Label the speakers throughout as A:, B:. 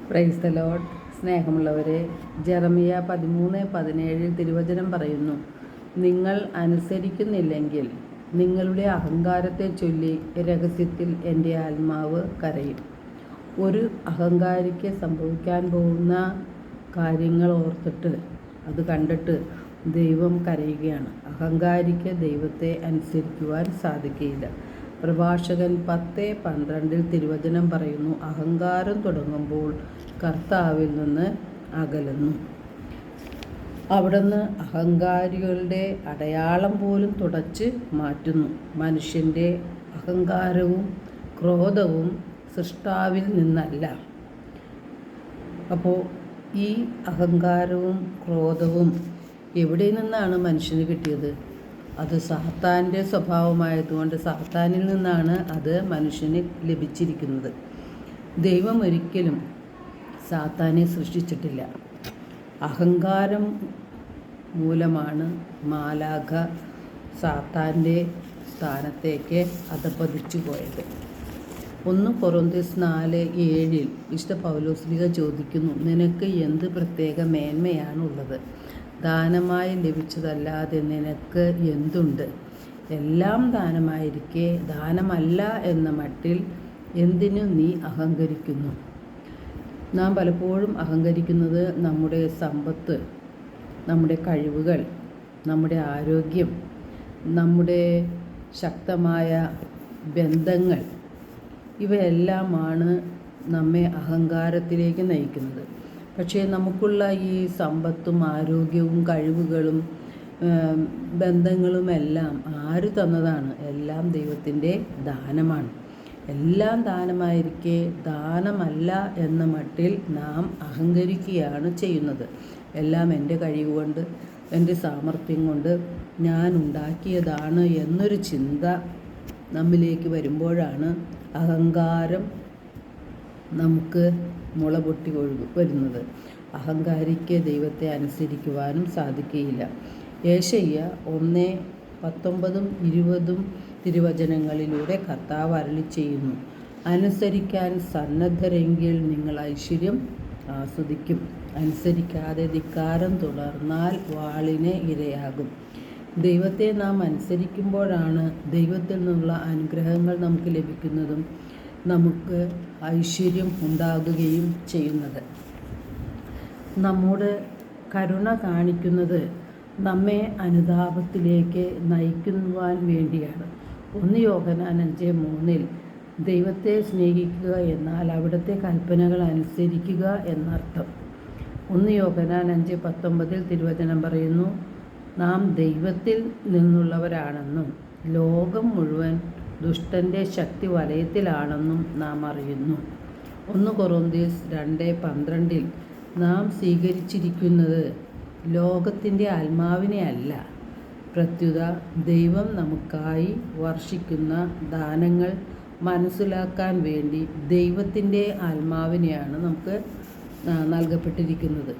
A: Praise the Lord. സ്നേഹമുള്ളവരെ, ജെറമിയ 13:17 തിരുവചനം പറയുന്നു, നിങ്ങൾ അനുസരിക്കുന്നില്ലെങ്കിൽ നിങ്ങളുടെ അഹങ്കാരത്തെ ചൊല്ലി രഹസ്യത്തിൽ എൻ്റെ ആത്മാവ് കരയും. ഒരു അഹങ്കാരിക്ക് സംഭവിക്കാൻ പോകുന്ന കാര്യങ്ങൾ ഓർത്തിട്ട് അത് കണ്ടിട്ട് ദൈവം കരയുകയാണ്. അഹങ്കാരിക്ക് ദൈവത്തെ അനുസരിക്കുവാൻ സാധിക്കുകയില്ല. പ്രഭാഷകൻ 10:12 തിരുവചനം പറയുന്നു, അഹങ്കാരം തുടങ്ങുമ്പോൾ കർത്താവിൽ നിന്ന് അകലുന്നു. അവിടുന്ന് അഹങ്കാരികളുടെ അടയാളം പോലും തുടച്ച് മാറ്റുന്നു. മനുഷ്യൻ്റെ അഹങ്കാരവും ക്രോധവും സൃഷ്ടാവിൽ നിന്നല്ല. അപ്പോൾ ഈ അഹങ്കാരവും ക്രോധവും എവിടെ നിന്നാണ് മനുഷ്യന് കിട്ടിയത്? അത് സാത്താൻ്റെ സ്വഭാവമായതുകൊണ്ട് സാത്താനിൽ നിന്നാണ് അത് മനുഷ്യന് ലഭിച്ചിരിക്കുന്നത്. ദൈവം ഒരിക്കലും സാത്താനെ സൃഷ്ടിച്ചിട്ടില്ല. അഹങ്കാരം മൂലമാണ് മാലാഖ സാത്താൻ്റെ സ്ഥാനത്തേക്ക് അധപ്പതിച്ചു പോയത്. 1 കൊറിന്ത്യർ 4:7 വിശുദ്ധ പൗലോസ്ലീഹ ചോദിക്കുന്നു, നിനക്ക് എന്ത് പ്രത്യേക മേന്മയാണുള്ളത്? ദാനമായി ലഭിച്ചതല്ലാതെ നിനക്ക് എന്തുണ്ട്? എല്ലാം ദാനമായിരിക്കെ ദാനമല്ല എന്ന മട്ടിൽ എന്തിനു നീ അഹങ്കരിക്കുന്നു? നാം പലപ്പോഴും അഹങ്കരിക്കുന്നത് നമ്മുടെ സമ്പത്ത്, നമ്മുടെ കഴിവുകൾ, നമ്മുടെ ആരോഗ്യം, നമ്മുടെ ശക്തമായ ബന്ധങ്ങൾ, ഇവയെല്ലാമാണ് നമ്മെ അഹങ്കാരത്തിലേക്ക് നയിക്കുന്നത്. പക്ഷേ നമുക്കുള്ള ഈ സമ്പത്തും ആരോഗ്യവും കഴിവുകളും ബന്ധങ്ങളുമെല്ലാം ആര് തന്നതാണ്? എല്ലാം ദൈവത്തിൻ്റെ ദാനമാണ്. എല്ലാം ദാനമായിരിക്കെ ദാനമല്ല എന്ന മട്ടിൽ നാം അഹങ്കരിക്കുകയാണ് ചെയ്യുന്നത്. എല്ലാം എൻ്റെ കഴിവ് കൊണ്ട്, എൻ്റെ സാമർഥ്യം കൊണ്ട് ഞാൻ ഉണ്ടാക്കിയതാണ് എന്നൊരു ചിന്ത നമ്മിലേക്ക് വരുമ്പോഴാണ് അഹങ്കാരം നമുക്ക് മുള പൊട്ടി വരുന്നത്. അഹങ്കാരിക്ക് ദൈവത്തെ അനുസരിക്കുവാനും സാധിക്കുകയില്ല. യേശയ്യ 1:19-20 തിരുവചനങ്ങളിലൂടെ കർത്താവ് അരുളിച്ചെയ്യുന്നു, അനുസരിക്കാൻ സന്നദ്ധരെങ്കിൽ നിങ്ങൾ ഐശ്വര്യം ആസ്വദിക്കും. അനുസരിക്കാതെ ധിക്കാരം തുടർന്നാൽ വാളിന് ഇരയാകും. ദൈവത്തെ നാം അനുസരിക്കുമ്പോഴാണ് ദൈവത്തിൽ നിന്നുള്ള അനുഗ്രഹങ്ങൾ നമുക്ക് ലഭിക്കുന്നതും നമുക്ക് ഐശ്വര്യം ഉണ്ടാകുകയും ചെയ്യുന്നത്. നമ്മോട് കരുണ കാണിക്കുന്നത് നമ്മെ അനുതാപത്തിലേക്ക് നയിക്കുവാൻ വേണ്ടിയാണ്. 1 യോഹന്നാൻ 5:3 ദൈവത്തെ സ്നേഹിക്കുക എന്നാൽ അവിടുത്തെ കൽപ്പനകൾ അനുസരിക്കുക എന്നർത്ഥം. 1 യോഹന്നാൻ 5:19 തിരുവചനം പറയുന്നു, നാം ദൈവത്തിൽ നിന്നുള്ളവരാണെന്നും ലോകം മുഴുവൻ ദുഷ്ടൻ്റെ ശക്തി വലയത്തിലാണെന്നും നാം അറിയുന്നു. 1 കൊറിന്ത്യർ 2:12 നാം സ്വീകരിച്ചിരിക്കുന്നത് ലോകത്തിൻ്റെ ആത്മാവിനെ അല്ല, പ്രത്യുത ദൈവം നമുക്കായി വർഷിക്കുന്ന ദാനങ്ങൾ മനസ്സിലാക്കാൻ വേണ്ടി ദൈവത്തിൻ്റെ ആത്മാവിനെയാണ് നമുക്ക് നൽകപ്പെട്ടിരിക്കുന്നത്.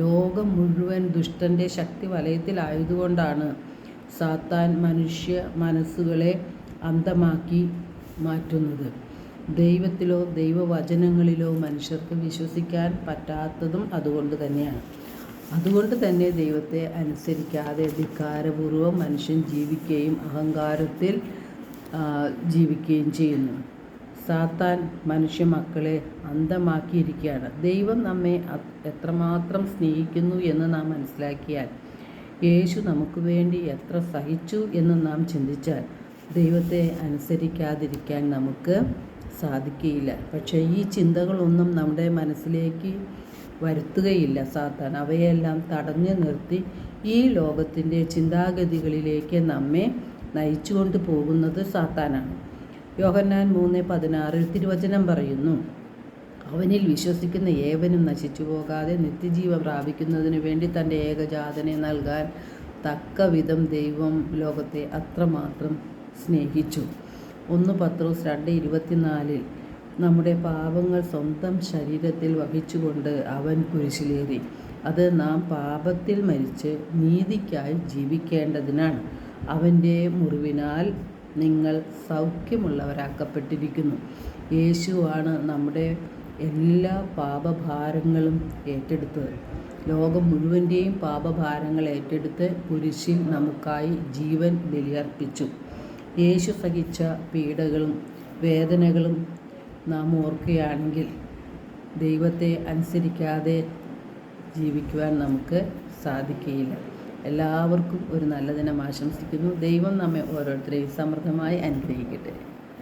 A: ലോകം മുഴുവൻ ദുഷ്ടൻ്റെ ശക്തി വലയത്തിലായതുകൊണ്ടാണ് സാത്താൻ മനുഷ്യ മനസ്സുകളെ അന്ധമാക്കി മാറ്റുന്നത്. ദൈവത്തിലോ ദൈവവചനങ്ങളിലോ മനുഷ്യർക്ക് വിശ്വസിക്കാൻ പറ്റാത്തതും അതുകൊണ്ട് തന്നെയാണ്. അതുകൊണ്ട് തന്നെ ദൈവത്തെ അനുസരിക്കാതെ ധിക്കാരപൂർവ്വം മനുഷ്യൻ ജീവിക്കുകയും അഹങ്കാരത്തിൽ ജീവിക്കുകയും ചെയ്യുന്നു. സാത്താൻ മനുഷ്യ മക്കളെ അന്ധമാക്കിയിരിക്കുകയാണ്. ദൈവം നമ്മെ എത്രമാത്രം സ്നേഹിക്കുന്നു എന്ന് നാം മനസ്സിലാക്കിയാൽ, യേശു നമുക്ക് വേണ്ടി എത്ര സഹിച്ചു എന്ന് നാം ചിന്തിച്ചാൽ ദൈവത്തെ അനുസരിക്കാതിരിക്കാൻ നമുക്ക് സാധിക്കുകയില്ല. പക്ഷേ ഈ ചിന്തകളൊന്നും നമ്മുടെ മനസ്സിലേക്ക് വരുത്തുകയില്ല സാത്താൻ. അവയെല്ലാം തടഞ്ഞു നിർത്തി ഈ ലോകത്തിൻ്റെ ചിന്താഗതികളിലേക്ക് നമ്മെ നയിച്ചുകൊണ്ട് പോകുന്നത് സാത്താനാണ്. യോഹന്നാൻ 3:16 തിരുവചനം പറയുന്നു, അവനിൽ വിശ്വസിക്കുന്ന ഏവനും നശിച്ചു പോകാതെ നിത്യജീവൻ പ്രാപിക്കുന്നതിന് വേണ്ടി തൻ്റെ ഏകജാതനെ നൽകാൻ തക്കവിധം ദൈവം ലോകത്തെ അത്രമാത്രം സ്നേഹിച്ചു. 1 പത്രോസ് 2:24 നമ്മുടെ പാപങ്ങൾ സ്വന്തം ശരീരത്തിൽ വഹിച്ചുകൊണ്ട് അവൻ കുരിശിലേറി. അത് നാം പാപത്തിൽ മരിച്ച് നീതിക്കായി ജീവിക്കേണ്ടതിനാണ്. അവൻ്റെ മുറിവിനാൽ നിങ്ങൾ സൗഖ്യമുള്ളവരാക്കപ്പെട്ടിരിക്കുന്നു. യേശുവാണ് നമ്മുടെ എല്ലാ പാപഭാരങ്ങളും ഏറ്റെടുത്തത്. ലോകം മുഴുവൻ്റെയും പാപഭാരങ്ങൾ ഏറ്റെടുത്ത് കുരിശിൽ നമുക്കായി ജീവൻ ബലിയർപ്പിച്ചു. യേശു സഹിച്ച പീഡകളും വേദനകളും നാം ഓർക്കുകയാണെങ്കിൽ ദൈവത്തെ അനുസരിക്കാതെ ജീവിക്കുവാൻ നമുക്ക് സാധിക്കുകയില്ല. എല്ലാവർക്കും ഒരു നല്ല ദിനം ആശംസിക്കുന്നു. ദൈവം നമ്മെ ഓരോരുത്തരെയും സമൃദ്ധമായി അനുഗ്രഹിക്കട്ടെ.